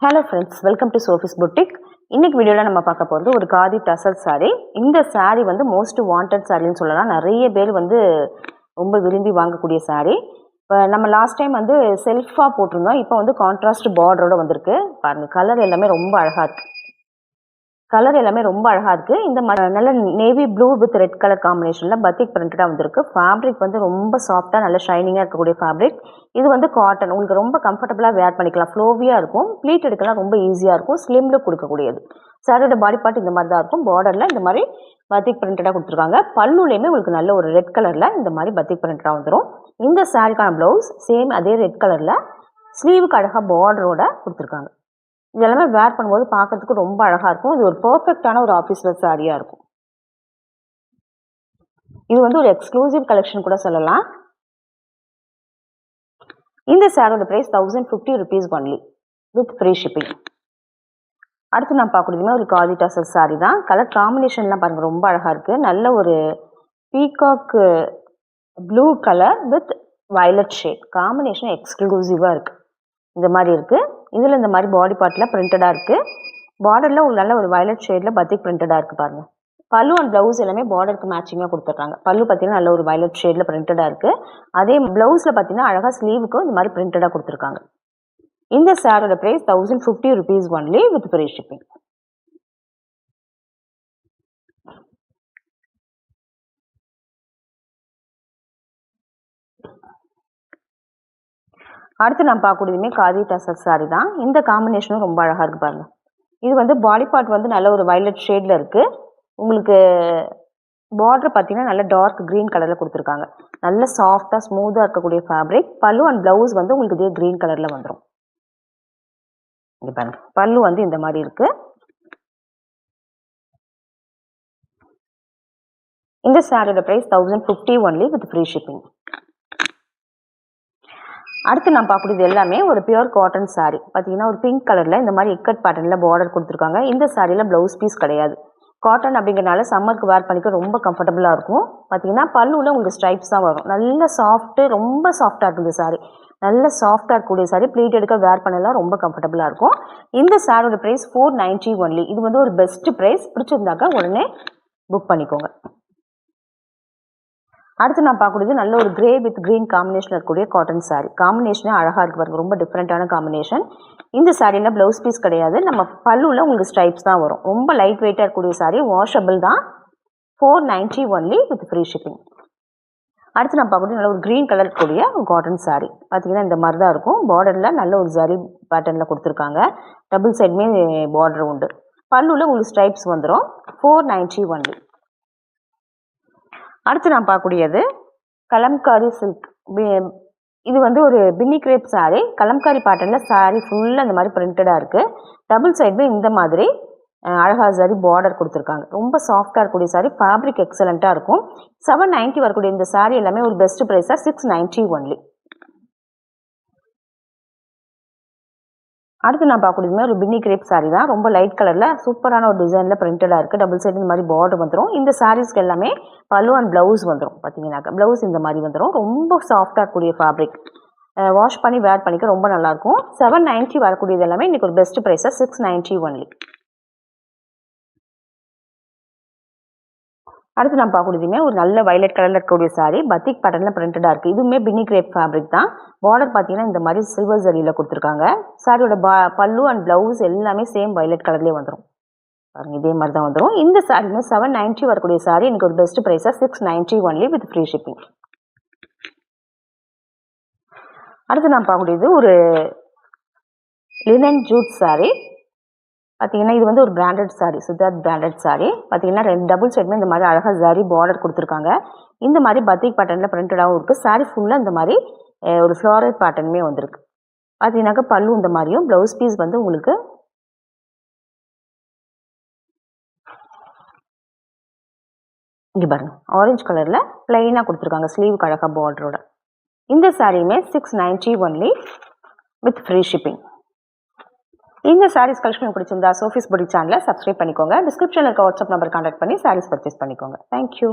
Hello friends, welcome to Sophie's boutique. இன்னைக்கு வீடியோவில் நம்ம பார்க்க போகிறது ஒரு காதி டசல் சாரீ. இந்த சாரீ வந்து மோஸ்ட் வாண்டட் சாரின்னு சொல்லலாம். நிறைய பேர் வந்து ரொம்ப விரும்பி வாங்கக்கூடிய சாரீ. இப்போ நம்ம லாஸ்ட் டைம் வந்து செல்ஃபாக போட்டிருந்தோம். இப்போ வந்து கான்ட்ராஸ்ட் பார்டரோட வந்திருக்கு. பாருங்கள், கலர் எல்லாமே ரொம்ப அழகாக இருக்குது. இந்த நல்ல navy blue with red colour காம்பினேஷனில் பத்திக் பிரிண்டடாக வந்திருக்கு. ஃபேப்ரிக் வந்து ரொம்ப சாஃப்டாக நல்ல ஷைனிங்காக இருக்கக்கூடிய ஃபேப்ரிக். இது வந்து காட்டன், உங்களுக்கு ரொம்ப கம்ஃபர்டபுளாக வேர் பண்ணிக்கலாம். ஃப்ளோவியாக இருக்கும், ப்ளீட் எடுக்கலாம் ரொம்ப ஈஸியாக இருக்கும், ஸ்லிம் லுக் கொடுக்கக்கூடியது. சாரியோட பாடி பார்ட் இந்த மாதிரி தான் இருக்கும். பார்டரில் இந்த மாதிரி பத்திக் பிரிண்டடாக கொடுத்துருக்காங்க. பல்லுலேயுமே உங்களுக்கு நல்ல ஒரு ரெட் கலரில் இந்த மாதிரி பத்திக் பிரிண்டடாக வந்துடும். இந்த சாரிக்கான ப்ளவுஸ் சேம் அதே ரெட் கலரில் ஸ்லீவுக்கு அழகாக பார்டரோட கொடுத்துருக்காங்க. இதெல்லாமே வேர் பண்ணும்போது பார்க்கறதுக்கு ரொம்ப அழகாக இருக்கும். இது ஒரு பர்ஃபெக்டான ஒரு ஆஃபீஸ் வேர் சாரியாக இருக்கும். இது வந்து ஒரு எக்ஸ்க்ளூசிவ் கலெக்ஷன் கூட சொல்லலாம். இந்த சாரியோட price 1050 rupees only with free shipping. அடுத்து நான் பார்க்கக்கூடியதுமே ஒரு காதி டசல் சாரி தான். கலர் காம்பினேஷன்லாம் பாருங்கள் ரொம்ப அழகாக இருக்குது. நல்ல ஒரு peacock blue colour with violet shade combination எக்ஸ்க்ளூசிவாக இருக்குது. இந்த மாதிரி இருக்குது. இதில் இந்த மாதிரி பாடி பார்ட்டில் பிரிண்டடாக இருக்குது. பார்டரில் ஒரு நல்ல ஒரு வயலட் ஷேடில் பத்திக் பிரிண்டடாக இருக்குது பாருங்கள். பல்லு அண்ட் ப்ளவுஸ் எல்லாமே பார்டருக்கு மேட்சிங்காக கொடுத்துருக்காங்க. பல்லு பார்த்தீங்கன்னா நல்ல ஒரு வயலட் ஷேடில் பிரிண்டடாக இருக்குது. அதே ப்ளவுஸில் பார்த்தீங்கன்னா அழகாக ஸ்லீவுக்கும் இந்த மாதிரி பிரிண்டடாக கொடுத்துருக்காங்க. இந்த சாரோட price 1050 rupees only with free shipping. அடுத்து நான் பார்க்கக்கூடியதுமே காதி டசல் சாரி தான். இந்த காம்பினேஷனும் ரொம்ப அழகாக இருக்குது பாருங்கள். இது வந்து பாடி பார்ட் வந்து நல்ல ஒரு வயலட் ஷேடில் இருக்குது. உங்களுக்கு பார்டர் பார்த்தீங்கன்னா நல்ல டார்க் க்ரீன் கலரில் கொடுத்துருக்காங்க. நல்ல சாஃப்டாக ஸ்மூத்தாக இருக்கக்கூடிய ஃபேப்ரிக். பல்லு அண்ட் ப்ளவுஸ் வந்து உங்களுக்கு இதே க்ரீன் கலரில் வந்துடும். இங்கே பாருங்கள், பல்லு வந்து இந்த மாதிரி இருக்குது. இந்த சாரியோட price 1050 only with free shipping. அடுத்து நான் பார்க்கக்கூடியது எல்லாமே ஒரு பியூர் காட்டன் சாரீ. பார்த்தீங்கன்னா ஒரு பிங்க் கலரில் இந்த மாதிரி இக்கட் பேட்டர்னில் பார்டர் கொடுத்துருக்காங்க. இந்த சாரியில் ப்ளவுஸ் பீஸ் கிடையாது. காட்டன் அப்படிங்கிறனால சம்மருக்கு வேர் பண்ணிக்க ரொம்ப கம்ஃபர்டபுளாக இருக்கும். பார்த்தீங்கன்னா பல்லுவில் உங்களுக்கு ஸ்ட்ரைப்ஸ் தான் வரும். நல்ல சாஃப்ட்டு, ரொம்ப சாஃப்டாக இருக்குது சாரீ. நல்ல சாஃப்டாக இருக்கக்கூடிய சாரீ. ப்ளீட் எடுக்க வேர் பண்ணலாம் ரொம்ப கம்ஃபர்டபுளாக இருக்கும். இந்த சாரியோட ப்ரைஸ் 490 ஒன்லி. இது வந்து ஒரு பெஸ்ட் ப்ரைஸ். பிடிச்சிருந்தாக்கா உடனே புக் பண்ணிக்கோங்க. அடுத்து நான் பார்க்கக்கூடியது நல்ல ஒரு கிரே வித் க்ரீன் காம்பினேஷன் இருக்கக்கூடிய காட்டன் சாரீ. காம்பினேஷனே அழகாக இருக்கு பாருங்க, ரொம்ப டிஃப்ரெண்ட்டான காம்பினேஷன். இந்த சாரியில் ப்ளவுஸ் பீஸ் கிடையாது. நம்ம பல்லுவில் உங்களுக்கு ஸ்ட்ரைப்ஸ் தான் வரும். ரொம்ப லைட் வெயிட்டாக இருக்கக்கூடிய சாரீ, வாஷபிள் தான். 490 ஒன்லி வித் ஃப்ரீ ஷிப்பிங். அடுத்து நான் பார்க்கக்கூடிய நல்ல ஒரு க்ரீன் கலர் இருக்கக்கூடிய காட்டன் சாரீ. பார்த்தீங்கன்னா இந்த மாதிரி தான் இருக்கும். பார்டரில் நல்ல ஒரு ஜரி பேட்டர்னில் கொடுத்துருக்காங்க. டபுள் சைடுமே பார்டர் உண்டு. பல்லுவில் உங்களுக்கு ஸ்ட்ரைப்ஸ் வந்துடும். 490 ஒன்லி. அடுத்து நான் பார்க்கக்கூடியது கலம்காரி சில்க். இது வந்து ஒரு பின்னி கிரேப் சாரீ. கலம்காரி பேட்டர்னில் சாரீ ஃபுல்லாக இந்த மாதிரி பிரிண்டடாக இருக்குது. டபுள் சைடுமே இந்த மாதிரி அழகாக சாரி பார்டர் கொடுத்துருக்காங்க. ரொம்ப சாஃப்டாக இருக்கக்கூடிய சாரீ. ஃபேப்ரிக் எக்ஸலண்ட்டாக இருக்கும். 790 வரக்கூடிய இந்த சாரீ எல்லாமே ஒரு பெஸ்ட் ப்ரைஸாக 690 ஒன்லி. அடுத்து நான் பார்க்கக்கூடியதுமே ஒரு பின்னி கிரேப் சாரீ தான். ரொம்ப லைட் கலரில் சூப்பரான ஒரு டிசைனில் பிரிண்டடாக இருக்குது. டபுள் சைடு இந்த மாதிரி பார்டர் வந்துடும். இந்த சாரீஸ்க்கு எல்லாமே பல்லு அண்ட் ப்ளவுஸ் வந்துடும். பார்த்தீங்கன்னாக்கா ப்ளவுஸ் இந்த மாதிரி வந்துடும். ரொம்ப சாஃப்டாக இருக்கக்கூடிய ஃபேப்ரிக். வாஷ் பண்ணி வேர் பண்ணிக்க ரொம்ப நல்லாயிருக்கும். 790 வரக்கூடியது எல்லாமே இன்றைக்கி ஒரு பெஸ்ட் ப்ரைஸாக 690 ஒன்லி. அடுத்து நான் பார்க்கக்கூடியதுமே ஒரு நல்ல வயலட் கலரில் இருக்கக்கூடிய சாரீ. பத்திக் பேட்டர்னில் பிரிண்டடாக இருக்குது. இதுவுமே பின்னி கிரேப் ஃபேப்ரிக் தான். பார்டர் பார்த்தீங்கன்னா இந்த மாதிரி சில்வர் ஜரியில் கொடுத்துருக்காங்க. சாரியோட பல்லு அண்ட் ப்ளவுஸ் எல்லாமே சேம் வயலட் கலர்லேயே வந்துடும். பாருங்கள், இதே மாதிரி தான் வந்துடும். இந்த சாரீமே 790 வரக்கூடிய சாரீ எனக்கு ஒரு பெஸ்ட் ப்ரைஸாக 690 ஒன்லி வித் ஃப்ரீ ஷிப்பிங். அடுத்து நான் பார்க்கக்கூடியது ஒரு லினன் ஜூட் சாரீ. பார்த்தீங்கன்னா இது வந்து ஒரு பிராண்டட் சாரீ, சித்தார்த் பிராண்டட் சாரீ. பார்த்தீங்கன்னா டபுள் சைடுமே இந்த மாதிரி அழகாக ஜரி பார்டர் கொடுத்துருக்காங்க. இந்த மாதிரி பத்திக் பேட்டர்னில் பிரிண்டடாகவும் இருக்குது. சாரீ ஃபுல்லாக இந்த மாதிரி ஒரு ஃப்ளாரல் பேட்டர்னுமே வந்திருக்கு. பார்த்தீங்கன்னாக்கா பல்லு இந்த மாதிரியும், ப்ளவுஸ் பீஸ் வந்து உங்களுக்கு இங்கே பாருங்க ஆரஞ்சு கலரில் பிளெயினாக கொடுத்துருக்காங்க. ஸ்லீவுக்கு அழகாக பார்டரோட. இந்த சாரியுமே 690 ஒன்லி வித் ஃப்ரீ ஷிப்பிங். இந்த சாரீஸ் கலெக்ஷன் பிடிச்சிருந்தா சோஃபிஸ் புட்டிக் சேனலை சப்ஸ்கிரைப் பண்ணிக்கோங்க. டிஸ்கிரிப்ஷனில் இருக்க வாட்ஸ்அப் நம்பர் கான்டாக்ட் பண்ணி சாரீஸ் பர்ச்சேஸ் பண்ணிக்கோங்க. தேங்க்யூ.